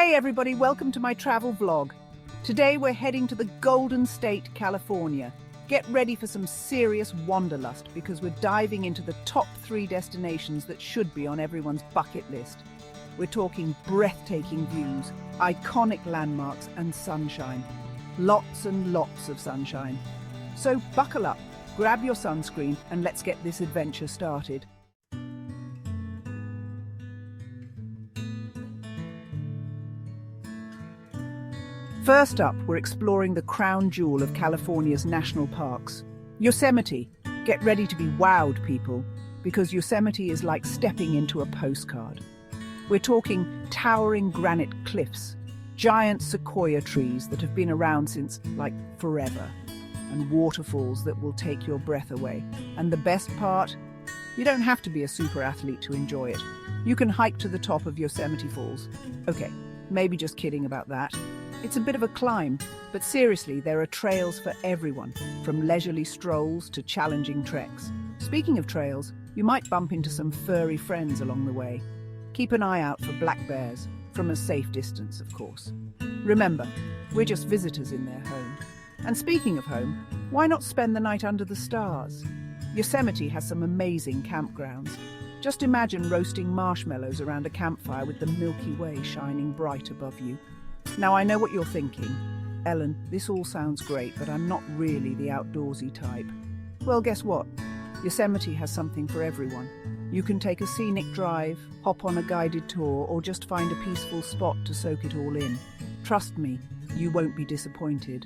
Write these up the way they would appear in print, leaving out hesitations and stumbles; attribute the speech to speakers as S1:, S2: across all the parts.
S1: Hey everybody, welcome to my travel vlog. Today we're heading to the Golden State, California. Get ready for some serious wanderlust because we're diving into the top 3 destinations that should be on everyone's bucket list. We're talking breathtaking views, iconic landmarks and sunshine. Lots and lots of sunshine. So buckle up, grab your sunscreen and let's get this adventure started. First up, we're exploring the crown jewel of California's national parks, Yosemite. Get ready to be wowed, people, because Yosemite is like stepping into a postcard. We're talking towering granite cliffs, giant sequoia trees that have been around since, forever, and waterfalls that will take your breath away. And the best part? You don't have to be a super athlete to enjoy it. You can hike to the top of Yosemite Falls. Okay, maybe just kidding about that. It's a bit of a climb, but seriously, there are trails for everyone, from leisurely strolls to challenging treks. Speaking of trails, you might bump into some furry friends along the way. Keep an eye out for black bears, from a safe distance, of course. Remember, we're just visitors in their home. And speaking of home, why not spend the night under the stars? Yosemite has some amazing campgrounds. Just imagine roasting marshmallows around a campfire with the Milky Way shining bright above you. Now, I know what you're thinking. Ellen, this all sounds great, but I'm not really the outdoorsy type. Well, guess what? Yosemite has something for everyone. You can take a scenic drive, hop on a guided tour, or just find a peaceful spot to soak it all in. Trust me, you won't be disappointed.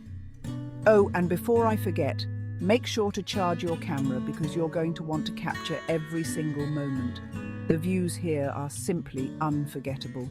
S1: Oh, and before I forget, make sure to charge your camera because you're going to want to capture every single moment. The views here are simply unforgettable.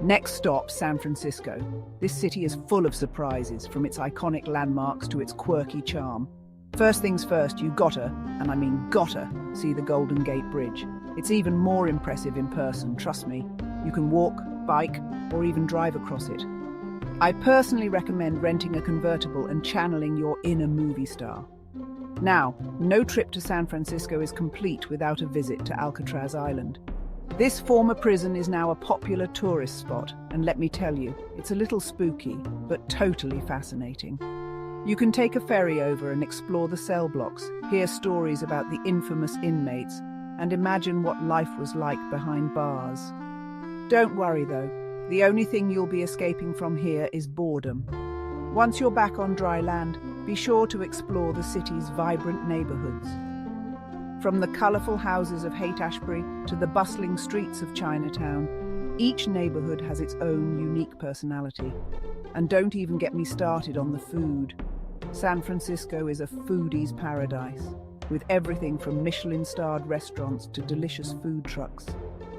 S1: Next stop, San Francisco. This city is full of surprises, from its iconic landmarks to its quirky charm. First things first, you gotta, and I mean gotta, see the Golden Gate Bridge. It's even more impressive in person, trust me. You can walk, bike, or even drive across it. I personally recommend renting a convertible and channeling your inner movie star. Now, no trip to San Francisco is complete without a visit to Alcatraz Island. This former prison is now a popular tourist spot, and let me tell you, it's a little spooky, but totally fascinating. You can take a ferry over and explore the cell blocks, hear stories about the infamous inmates, and imagine what life was like behind bars. Don't worry though, the only thing you'll be escaping from here is boredom. Once you're back on dry land, be sure to explore the city's vibrant neighborhoods. From the colorful houses of Haight-Ashbury to the bustling streets of Chinatown, each neighborhood has its own unique personality. And don't even get me started on the food. San Francisco is a foodie's paradise, with everything from Michelin-starred restaurants to delicious food trucks.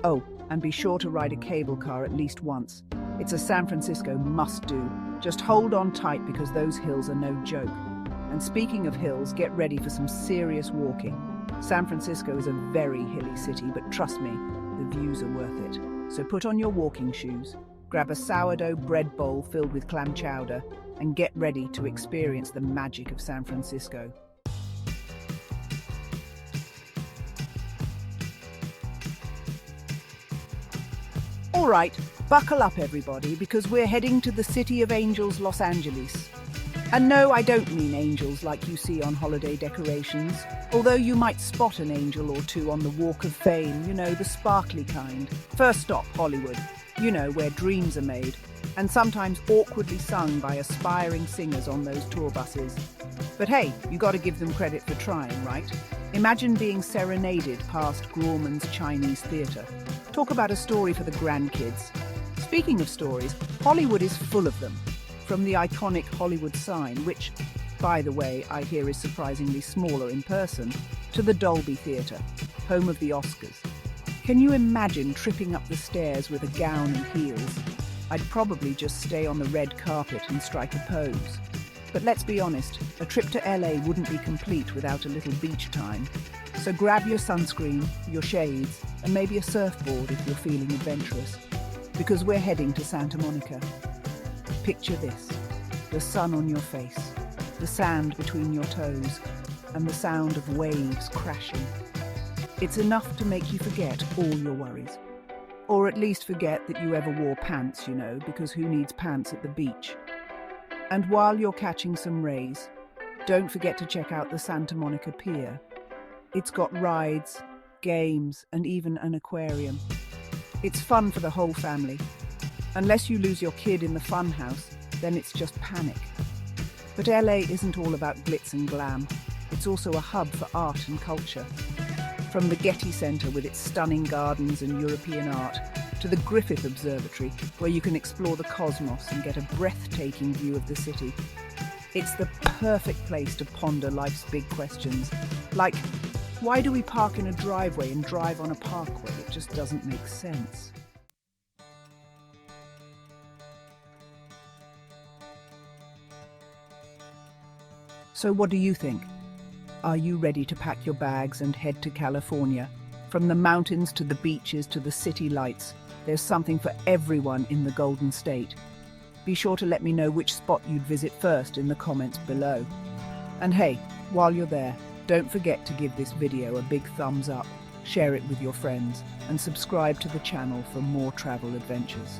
S1: Oh, and be sure to ride a cable car at least once. It's a San Francisco must-do. Just hold on tight because those hills are no joke. And speaking of hills, get ready for some serious walking. San Francisco is a very hilly city, but trust me, the views are worth it. So put on your walking shoes, grab a sourdough bread bowl filled with clam chowder, and get ready to experience the magic of San Francisco. All right, buckle up everybody, because we're heading to the City of Angels, Los Angeles. And no, I don't mean angels like you see on holiday decorations, although you might spot an angel or two on the Walk of Fame, you know, the sparkly kind. First stop, Hollywood, you know, where dreams are made, and sometimes awkwardly sung by aspiring singers on those tour buses. But hey, you gotta give them credit for trying, right? Imagine being serenaded past Grauman's Chinese Theatre. Talk about a story for the grandkids. Speaking of stories, Hollywood is full of them. From the iconic Hollywood sign, which, by the way, I hear is surprisingly smaller in person, to the Dolby Theatre, home of the Oscars. Can you imagine tripping up the stairs with a gown and heels? I'd probably just stay on the red carpet and strike a pose. But let's be honest, a trip to LA wouldn't be complete without a little beach time. So grab your sunscreen, your shades, and maybe a surfboard if you're feeling adventurous. Because we're heading to Santa Monica. Picture this, the sun on your face, the sand between your toes, and the sound of waves crashing. It's enough to make you forget all your worries. Or at least forget that you ever wore pants, because who needs pants at the beach? And while you're catching some rays, don't forget to check out the Santa Monica Pier. It's got rides, games, and even an aquarium. It's fun for the whole family. Unless you lose your kid in the fun house, then it's just panic. But LA isn't all about glitz and glam. It's also a hub for art and culture. From the Getty Center with its stunning gardens and European art, to the Griffith Observatory, where you can explore the cosmos and get a breathtaking view of the city. It's the perfect place to ponder life's big questions, like, why do we park in a driveway and drive on a parkway? It just doesn't make sense. So what do you think? Are you ready to pack your bags and head to California? From the mountains to the beaches to the city lights, there's something for everyone in the Golden State. Be sure to let me know which spot you'd visit first in the comments below. And hey, while you're there, don't forget to give this video a big thumbs up, share it with your friends, and subscribe to the channel for more travel adventures.